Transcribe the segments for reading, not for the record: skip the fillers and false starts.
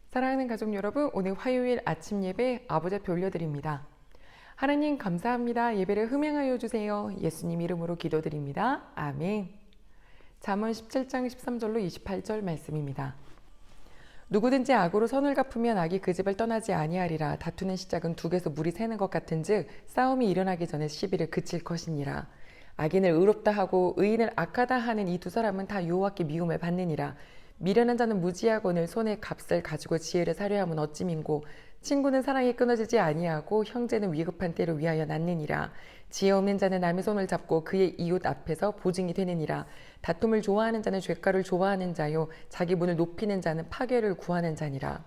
사랑하는 가족 여러분, 오늘 화요일 아침 예배 아버지 앞에 올려드립니다. 하나님 감사합니다. 예배를 흠양하여 주세요. 예수님 이름으로 기도드립니다. 아멘. 잠언 17장 13절로 28절 말씀입니다. 누구든지 악으로 선을 갚으면 악이 그 집을 떠나지 아니하리라. 다투는 시작은 둑에서 물이 새는 것 같은즉 싸움이 일어나기 전에 시비를 그칠 것이니라. 악인을 의롭다 하고 의인을 악하다 하는 이 두 사람은 다 여호와께 미움을 받느니라. 미련한 자는 무지하거늘 손에 값을 가지고 지혜를 사려 함은 어찌민고. 친구는 사랑이 끊어지지 아니하고 형제는 위급한 때를 위하여 낳느니라. 지혜 없는 자는 남의 손을 잡고 그의 이웃 앞에서 보증이 되느니라. 다툼을 좋아하는 자는 죗가를 좋아하는 자요 자기 문을 높이는 자는 파괴를 구하는 자니라.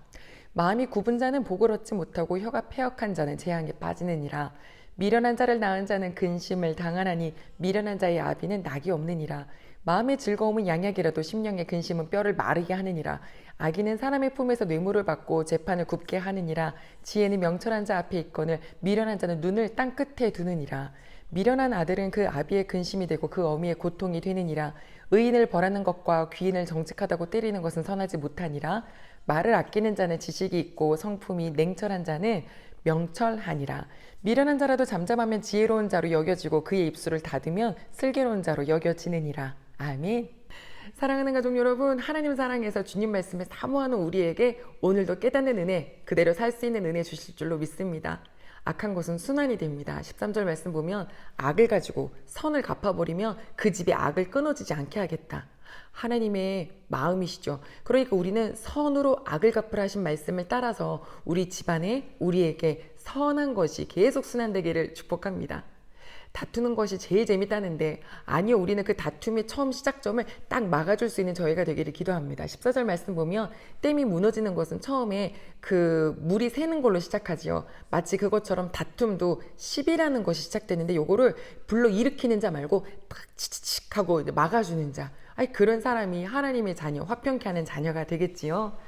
마음이 굽은 자는 복을 얻지 못하고 혀가 패역한 자는 재앙에 빠지느니라. 미련한 자를 낳은 자는 근심을 당하나니 미련한 자의 아비는 낙이 없느니라. 마음의 즐거움은 양약이라도 심령의 근심은 뼈를 마르게 하느니라. 악인은 사람의 품에서 뇌물을 받고 재판을 굽게 하느니라. 지혜는 명철한 자 앞에 있거늘 미련한 자는 눈을 땅 끝에 두느니라. 미련한 아들은 그 아비의 근심이 되고 그 어미의 고통이 되느니라. 의인을 벌하는 것과 귀인을 정직하다고 때리는 것은 선하지 못하니라. 말을 아끼는 자는 지식이 있고 성품이 냉철한 자는 명철하니라. 미련한 자라도 잠잠하면 지혜로운 자로 여겨지고 그의 입술을 닫으면 슬기로운 자로 여겨지느니라. 아멘. 사랑하는 가족 여러분, 하나님 사랑해서 주님 말씀을 사모하는 우리에게 오늘도 깨닫는 은혜, 그대로 살 수 있는 은혜 주실 줄로 믿습니다. 악한 것은 순환이 됩니다. 13절 말씀 보면 악을 가지고 선을 갚아버리면 그 집에 악을 끊어지지 않게 하겠다. 하나님의 마음이시죠. 그러니까 우리는 선으로 악을 갚으라 하신 말씀을 따라서 우리 집안에 우리에게 선한 것이 계속 순환되기를 축복합니다. 다투는 것이 제일 재밌다는데 아니요, 우리는 그 다툼의 처음 시작점을 딱 막아줄 수 있는 저희가 되기를 기도합니다. 14절 말씀 보면 댐이 무너지는 것은 처음에 그 물이 새는 걸로 시작하지요. 마치 그것처럼 다툼도 시비라는 것이 시작되는데 요거를 불러 일으키는 자 말고 딱 치치칙 하고 막아주는 자, 아니 그런 사람이 하나님의 자녀, 화평케 하는 자녀가 되겠지요.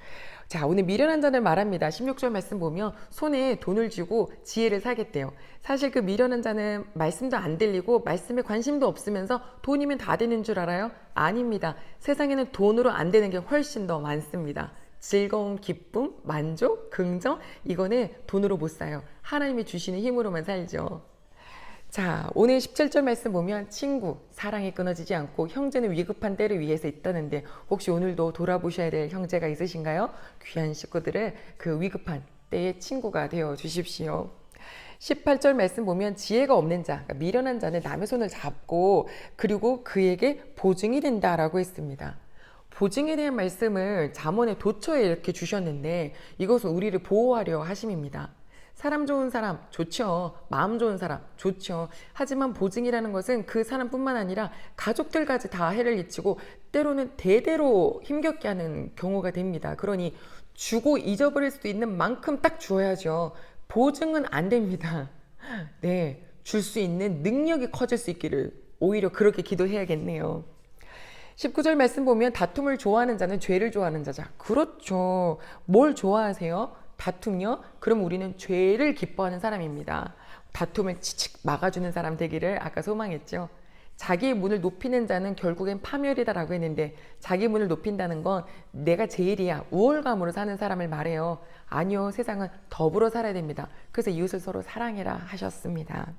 자, 오늘 미련한 자를 말합니다. 16절 말씀 보면 손에 돈을 쥐고 지혜를 사겠대요. 사실 그 미련한 자는 말씀도 안 들리고 말씀에 관심도 없으면서 돈이면 다 되는 줄 알아요? 아닙니다. 세상에는 돈으로 안 되는 게 훨씬 더 많습니다. 즐거움, 기쁨, 만족, 긍정, 이거는 돈으로 못 사요. 하나님이 주시는 힘으로만 살죠. 자, 오늘 17절 말씀 보면 친구, 사랑이 끊어지지 않고 형제는 위급한 때를 위해서 있다는데 혹시 오늘도 돌아보셔야 될 형제가 있으신가요? 귀한 식구들을 그 위급한 때의 친구가 되어 주십시오. 18절 말씀 보면 지혜가 없는 자, 그러니까 미련한 자는 남의 손을 잡고 그리고 그에게 보증이 된다라고 했습니다. 보증에 대한 말씀을 잠언의 도처에 이렇게 주셨는데 이것은 우리를 보호하려 하심입니다. 사람 좋은 사람 좋죠. 마음 좋은 사람 좋죠. 하지만 보증이라는 것은 그 사람뿐만 아니라 가족들까지 다 해를 끼치고 때로는 대대로 힘겹게 하는 경우가 됩니다. 그러니 주고 잊어버릴 수도 있는 만큼 딱 주어야죠. 보증은 안 됩니다. 네, 줄 수 있는 능력이 커질 수 있기를 오히려 그렇게 기도해야겠네요. 19절 말씀 보면 다툼을 좋아하는 자는 죄를 좋아하는 자자. 그렇죠. 뭘 좋아하세요? 다툼요? 그럼 우리는 죄를 기뻐하는 사람입니다. 다툼을 치칙 막아주는 사람 되기를 아까 소망했죠. 자기의 문을 높이는 자는 결국엔 파멸이다라고 했는데 자기 문을 높인다는 건 내가 제일이야, 우월감으로 사는 사람을 말해요. 아니요, 세상은 더불어 살아야 됩니다. 그래서 이웃을 서로 사랑해라 하셨습니다.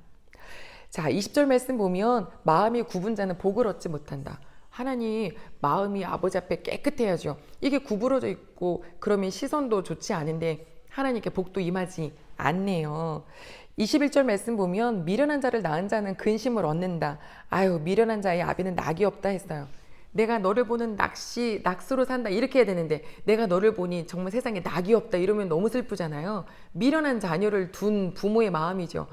자, 20절 말씀 보면 마음이 굽은 자는 복을 얻지 못한다. 하나님, 마음이 아버지 앞에 깨끗해야죠. 이게 구부러져 있고 그러면 시선도 좋지 않은데 하나님께 복도 임하지 않네요. 21절 말씀 보면 미련한 자를 낳은 자는 근심을 얻는다. 아유, 미련한 자의 아비는 낙이 없다 했어요. 내가 너를 보는 낙수로 산다 이렇게 해야 되는데 내가 너를 보니 정말 세상에 낙이 없다 이러면 너무 슬프잖아요. 미련한 자녀를 둔 부모의 마음이죠.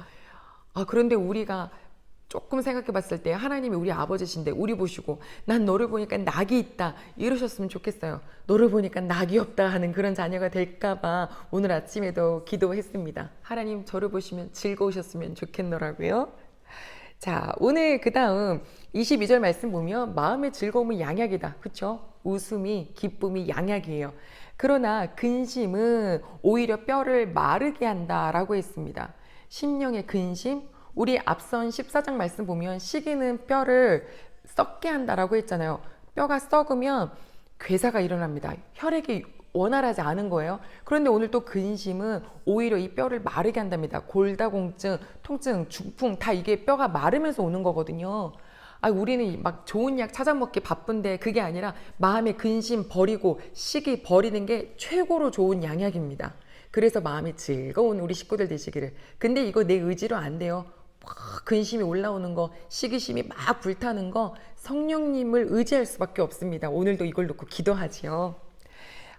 그런데 우리가 조금 생각해 봤을 때 하나님이 우리 아버지신데 우리 보시고 난 너를 보니까 낙이 있다 이러셨으면 좋겠어요. 너를 보니까 낙이 없다 하는 그런 자녀가 될까봐 오늘 아침에도 기도했습니다. 하나님, 저를 보시면 즐거우셨으면 좋겠노라고요. 자, 오늘 그 다음 22절 말씀 보면 마음의 즐거움은 양약이다. 그쵸? 웃음이, 기쁨이 양약이에요. 그러나 근심은 오히려 뼈를 마르게 한다라고 했습니다. 심령의 근심, 우리 앞선 14장 말씀 보면 시기는 뼈를 썩게 한다라고 했잖아요. 뼈가 썩으면 괴사가 일어납니다. 혈액이 원활하지 않은 거예요. 그런데 오늘 또 근심은 오히려 이 뼈를 마르게 한답니다. 골다공증, 통증, 중풍 다 이게 뼈가 마르면서 오는 거거든요. 우리는 막 좋은 약 찾아 먹기 바쁜데 그게 아니라 마음의 근심 버리고 시기 버리는 게 최고로 좋은 양약입니다. 그래서 마음이 즐거운 우리 식구들 되시기를. 근데 이거 내 의지로 안 돼요. 막 근심이 올라오는 거, 시기심이 막 불타는 거 성령님을 의지할 수밖에 없습니다. 오늘도 이걸 놓고 기도하지요.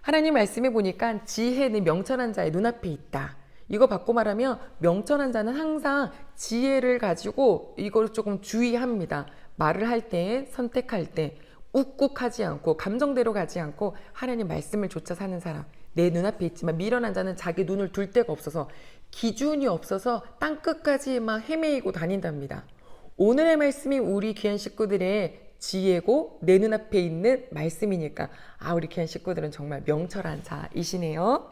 하나님 말씀해 보니까 지혜는 명철한 자의 눈앞에 있다. 이거 바꿔 말하면 명철한 자는 항상 지혜를 가지고 이걸 조금 주의합니다. 말을 할 때, 선택할 때 욱욱하지 않고 감정대로 가지 않고 하나님 말씀을 좇아 사는 사람. 내 눈앞에 있지만 미련한 자는 자기 눈을 둘 데가 없어서 기준이 없어서 땅끝까지 막 헤매이고 다닌답니다. 오늘의 말씀이 우리 귀한 식구들의 지혜고 내 눈앞에 있는 말씀이니까 우리 귀한 식구들은 정말 명철한 자이시네요.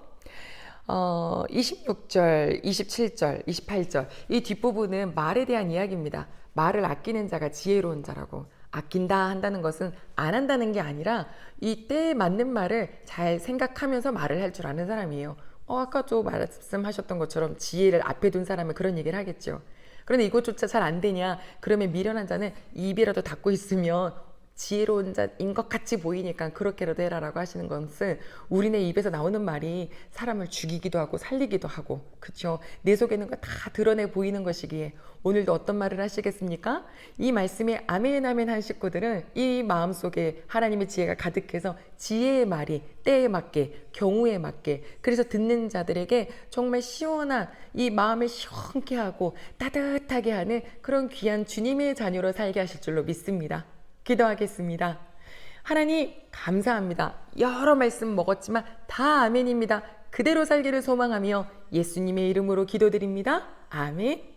26절, 27절, 28절 이 뒷부분은 말에 대한 이야기입니다. 말을 아끼는 자가 지혜로운 자라고. 아낀다 한다는 것은 안 한다는 게 아니라 이 때에 맞는 말을 잘 생각하면서 말을 할 줄 아는 사람이에요. 아까 또 말씀하셨던 것처럼 지혜를 앞에 둔 사람은 그런 얘기를 하겠죠. 그런데 이것조차 잘 안 되냐? 그러면 미련한 자는 입이라도 닫고 있으면 지혜로운 자인 것 같이 보이니까 그렇게라도 해라라고 하시는 것은 우리네 입에서 나오는 말이 사람을 죽이기도 하고 살리기도 하고, 그렇죠? 내 속에 있는 거 다 드러내 보이는 것이기에 오늘도 어떤 말을 하시겠습니까? 이 말씀에 아멘 아멘 한 식구들은 이 마음속에 하나님의 지혜가 가득해서 지혜의 말이 때에 맞게 경우에 맞게, 그래서 듣는 자들에게 정말 시원한 이 마음을 시원케 하고 따뜻하게 하는 그런 귀한 주님의 자녀로 살게 하실 줄로 믿습니다. 기도하겠습니다. 하나님 감사합니다. 여러 말씀 먹었지만 다 아멘입니다. 그대로 살기를 소망하며 예수님의 이름으로 기도드립니다. 아멘.